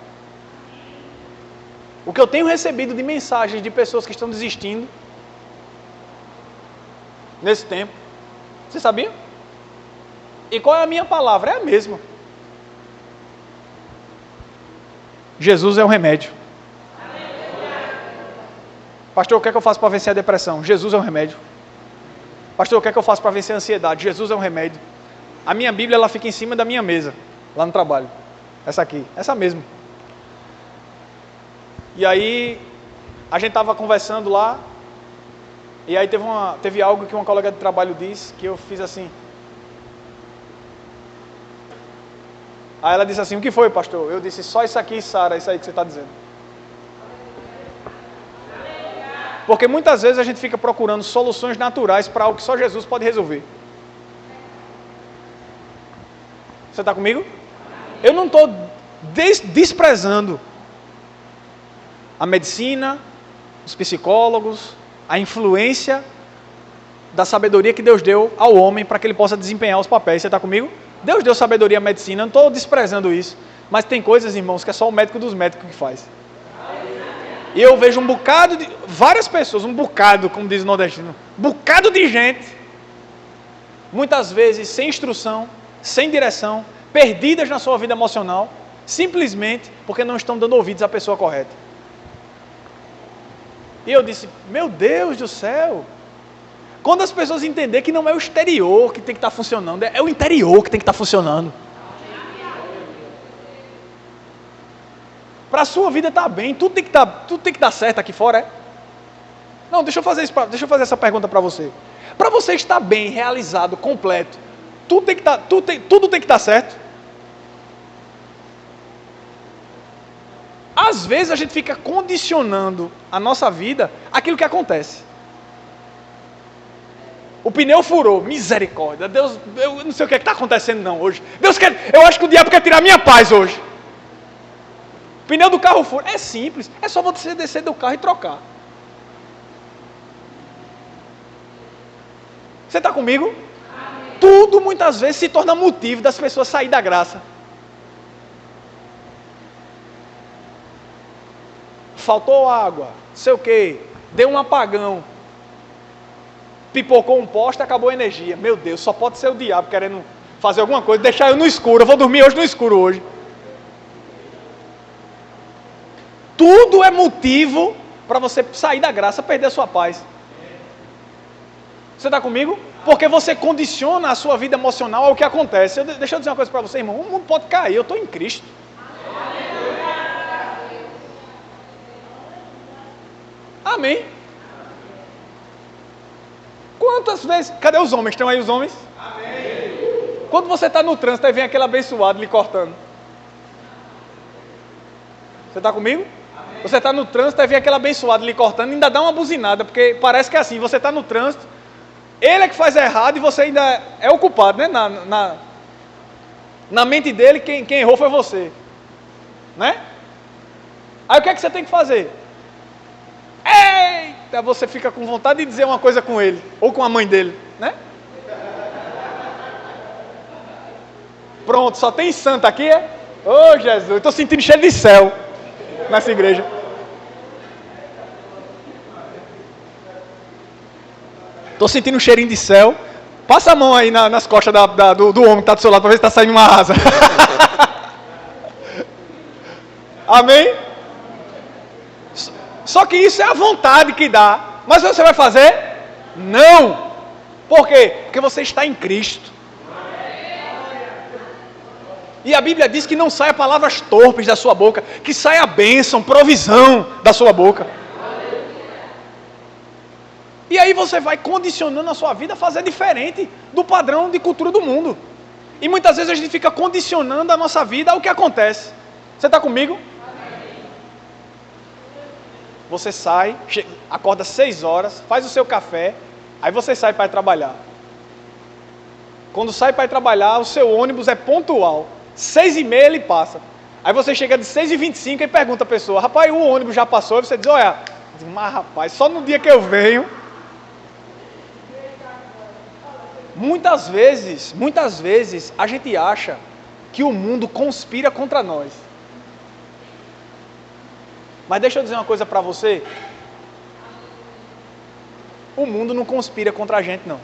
O que eu tenho recebido de mensagens de pessoas que estão desistindo nesse tempo, você sabia? E qual é a minha palavra? É a mesma. Jesus é o remédio. Pastor, o que é que eu faço para vencer a depressão? Jesus é um remédio. Pastor, o que é que eu faço para vencer a ansiedade? Jesus é um remédio. A minha Bíblia ela fica em cima da minha mesa, lá no trabalho. Essa aqui, essa mesmo. E aí, a gente estava conversando lá, e aí teve algo que uma colega de trabalho disse, que eu fiz assim. Aí ela disse assim: o que foi, pastor? Eu disse: só isso aqui, Sara, isso aí que você está dizendo. Porque muitas vezes a gente fica procurando soluções naturais para algo que só Jesus pode resolver. Você está comigo? Eu não estou desprezando a medicina, os psicólogos, a influência da sabedoria que Deus deu ao homem para que ele possa desempenhar os papéis. Você está comigo? Deus deu sabedoria à medicina, eu não estou desprezando isso. Mas tem coisas, irmãos, que é só o médico dos médicos que faz. E eu vejo um bocado de... várias pessoas, um bocado, como diz o nordestino, um bocado de gente, muitas vezes sem instrução, sem direção, perdidas na sua vida emocional, simplesmente porque não estão dando ouvidos à pessoa correta. E eu disse, meu Deus do céu, quando as pessoas entenderem que não é o exterior que tem que estar funcionando, é o interior que tem que estar funcionando. Para a sua vida estar bem, tudo tem que dar certo aqui fora, é? Não, deixa eu fazer essa pergunta para você. Para você estar bem, realizado, completo, tudo tem que estar certo? Às vezes a gente fica condicionando a nossa vida àquilo que acontece. O pneu furou, misericórdia, Deus, eu não sei o que está acontecendo não hoje. Eu acho que o diabo quer tirar a minha paz hoje. O pneu do carro furou, é simples, é só você descer do carro e trocar. Você está comigo? Amém. Tudo muitas vezes se torna motivo das pessoas saírem da graça. Faltou água, não sei o que, deu um apagão, pipocou um poste, acabou a energia. Meu Deus, só pode ser o diabo querendo fazer alguma coisa, deixar eu no escuro, eu vou dormir hoje no escuro hoje. Tudo é motivo para você sair da graça, perder a sua paz. Você está comigo? Porque você condiciona a sua vida emocional ao que acontece. Deixa eu dizer uma coisa para você, irmão. O mundo pode cair, eu estou em Cristo. Amém. Quantas vezes... Cadê os homens? Estão aí os homens? Amém. Quando você está no trânsito, aí vem aquele abençoado lhe cortando. Você está comigo? Amém. Você está no trânsito, aí vem aquele abençoado lhe cortando e ainda dá uma buzinada, porque parece que é assim, você está no trânsito, ele é que faz errado e você ainda é o culpado, né? Na mente dele, quem errou foi você. Né? Aí o que é que você tem que fazer? Eita, você fica com vontade de dizer uma coisa com ele, ou com a mãe dele, né? Pronto, só tem santo aqui, é? Ô Jesus, eu estou sentindo cheiro de céu nessa igreja. Estou sentindo um cheirinho de céu. Passa a mão aí nas costas do homem que está do seu lado para ver se está saindo uma asa. Amém? Só que isso é a vontade que dá. Mas você vai fazer? Não. Por quê? Porque você está em Cristo. E a Bíblia diz que não saia palavras torpes da sua boca, que saia bênção, provisão da sua boca. E aí você vai condicionando a sua vida a fazer diferente do padrão de cultura do mundo. E muitas vezes a gente fica condicionando a nossa vida ao que acontece. Você está comigo? Você sai, acorda 6 horas, faz o seu café, aí você sai para ir trabalhar. Quando sai para ir trabalhar, o seu ônibus é pontual. 6h30 ele passa. Aí você chega de 6h25 e pergunta a pessoa, rapaz, o ônibus já passou? E você diz, olha, mas rapaz, só no dia que eu venho. Muitas vezes, a gente acha que o mundo conspira contra nós. Mas deixa eu dizer uma coisa para você. O mundo não conspira contra a gente, não.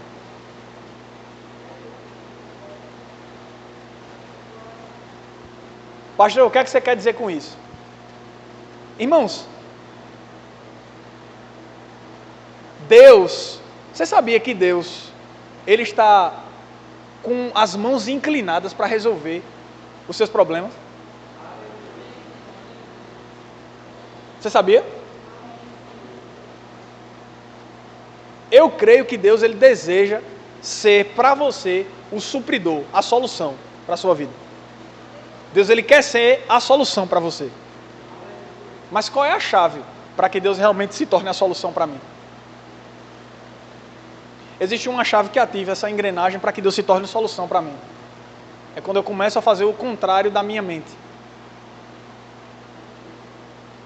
Pastor, o que é que você quer dizer com isso? Irmãos, Deus, você sabia que Deus, Ele está com as mãos inclinadas para resolver os seus problemas? Você sabia? Eu creio que Deus, Ele deseja ser para você o supridor, a solução para a sua vida. Deus, Ele quer ser a solução para você. Mas qual é a chave para que Deus realmente se torne a solução para mim? Existe uma chave que ativa essa engrenagem para que Deus se torne solução para mim. É quando eu começo a fazer o contrário da minha mente.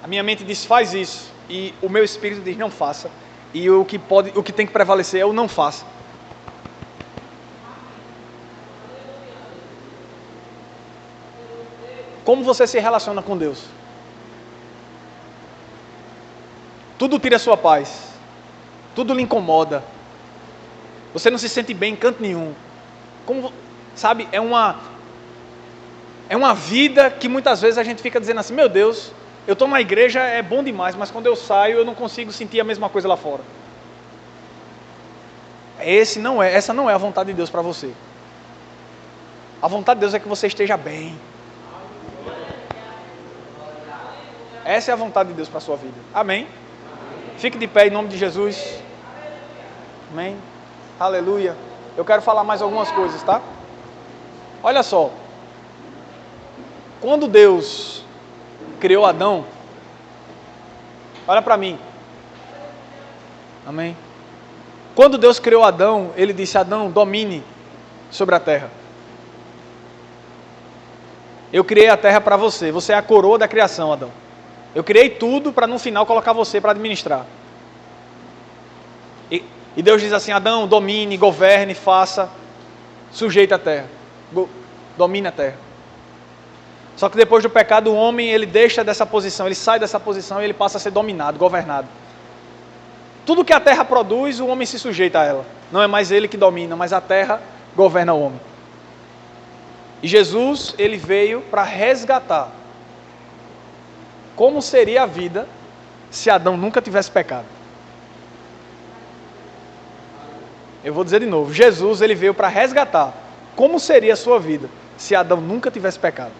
A minha mente diz, faz isso. E o meu espírito diz, não faça. E o que tem que prevalecer é o não faça. Como você se relaciona com Deus? Tudo tira a sua paz. Tudo lhe incomoda. Você não se sente bem em canto nenhum. Como, sabe, é uma vida que muitas vezes a gente fica dizendo assim, meu Deus, eu estou na igreja, é bom demais, mas quando eu saio eu não consigo sentir a mesma coisa lá fora. Essa não é a vontade de Deus para você. A vontade de Deus é que você esteja bem. Essa é a vontade de Deus para a sua vida. Amém? Fique de pé em nome de Jesus. Amém? Aleluia. Eu quero falar mais algumas coisas, tá? Olha só. Quando Deus criou Adão, olha para mim. Amém? Quando Deus criou Adão, Ele disse, Adão, domine sobre a terra. Eu criei a terra para você. Você é a coroa da criação, Adão. Eu criei tudo para no final colocar você para administrar. E Deus diz assim, Adão, domine, governe, faça, sujeite a terra. Domine a terra. Só que depois do pecado, o homem, ele deixa dessa posição, ele sai dessa posição e ele passa a ser dominado, governado. Tudo que a terra produz, o homem se sujeita a ela. Não é mais ele que domina, mas a terra governa o homem. E Jesus, ele veio para resgatar como seria a vida se Adão nunca tivesse pecado. Eu vou dizer de novo, Jesus, ele veio para resgatar como seria a sua vida se Adão nunca tivesse pecado.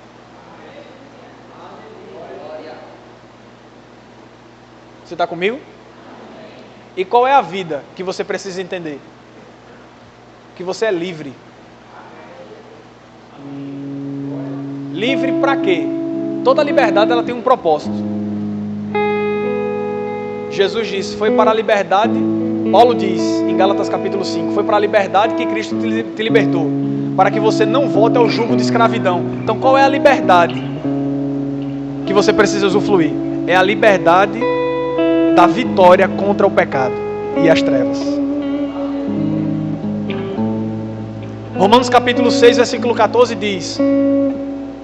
Você está comigo? E qual é a vida que você precisa entender? Que você é livre. Livre para quê? Toda liberdade ela tem um propósito. Jesus disse, foi para a liberdade, Paulo diz em Gálatas capítulo 5, foi para a liberdade que Cristo te libertou, para que você não volte ao jugo de escravidão. Então qual é a liberdade que você precisa usufruir? É a liberdade da vitória contra o pecado e as trevas. Romanos capítulo 6, versículo 14 diz,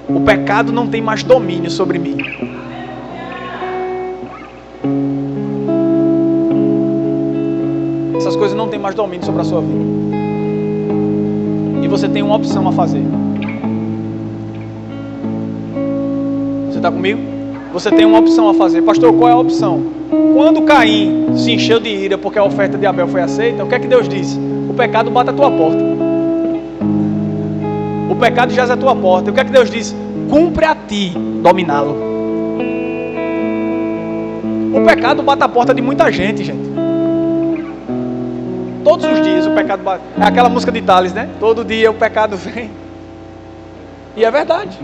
o pecado não tem mais domínio sobre mim. Essas coisas não têm mais domínio sobre a sua vida. E você tem uma opção a fazer. Você está comigo? Você tem uma opção a fazer. Pastor, qual é a opção? Quando Caim se encheu de ira porque a oferta de Abel foi aceita, o que é que Deus disse? O pecado bate à tua porta. O pecado jaz à tua porta. O que é que Deus disse? Cumpre a ti dominá-lo. O pecado bate à porta de muita gente, gente. Todos os dias o pecado bate. É aquela música de Thales, né? Todo dia o pecado vem. E é verdade.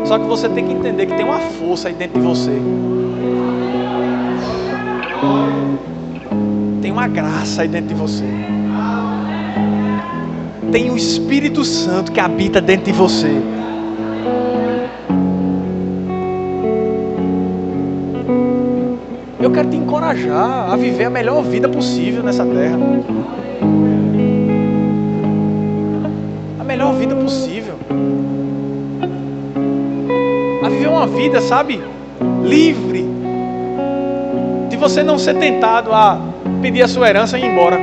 Só que você tem que entender que tem uma força aí dentro de você. Tem uma graça aí dentro de você. Tem o Espírito Santo que habita dentro de você. Eu quero te encorajar a viver a melhor vida possível nessa terra. A melhor vida possível. A viver uma vida, sabe, livre. De você não ser tentado a pedir a sua herança e ir embora.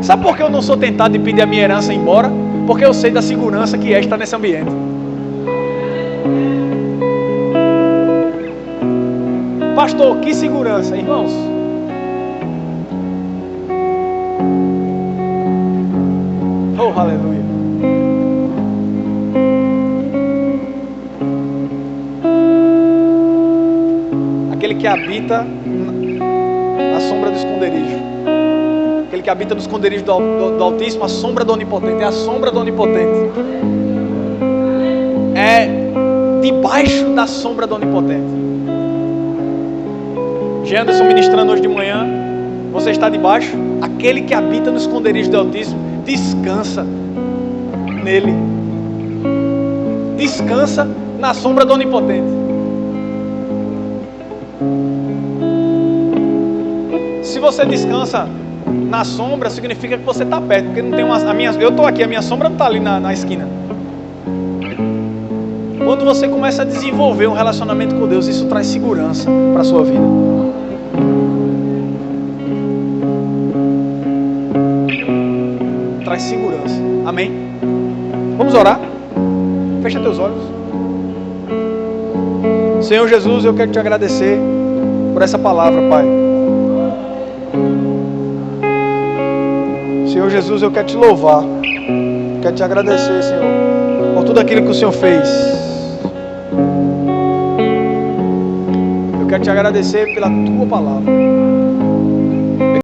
Sabe por que eu não sou tentado de pedir a minha herança e ir embora? Porque eu sei da segurança que é estar nesse ambiente. Pastor, que segurança, irmãos? Oh, aleluia. Aquele que habita na sombra do esconderijo. Aquele que habita no esconderijo do Altíssimo, a sombra do Onipotente. É a sombra do Onipotente. É debaixo da sombra do Onipotente. Anderson ministrando hoje de manhã, você está debaixo. Aquele que habita no esconderijo do Altíssimo, descansa nele. Descansa na sombra do Onipotente. Se você descansa na sombra, significa que você está perto, porque não tem eu estou aqui, a minha sombra não está ali na esquina. Quando você começa a desenvolver um relacionamento com Deus, isso traz segurança para a sua vida. Traz segurança. Amém? Vamos orar? Fecha teus olhos. Senhor Jesus, eu quero te agradecer por essa palavra, Pai. Senhor Jesus, eu quero te louvar. Quero te agradecer, Senhor, por tudo aquilo que o Senhor fez. Eu quero te agradecer pela tua palavra.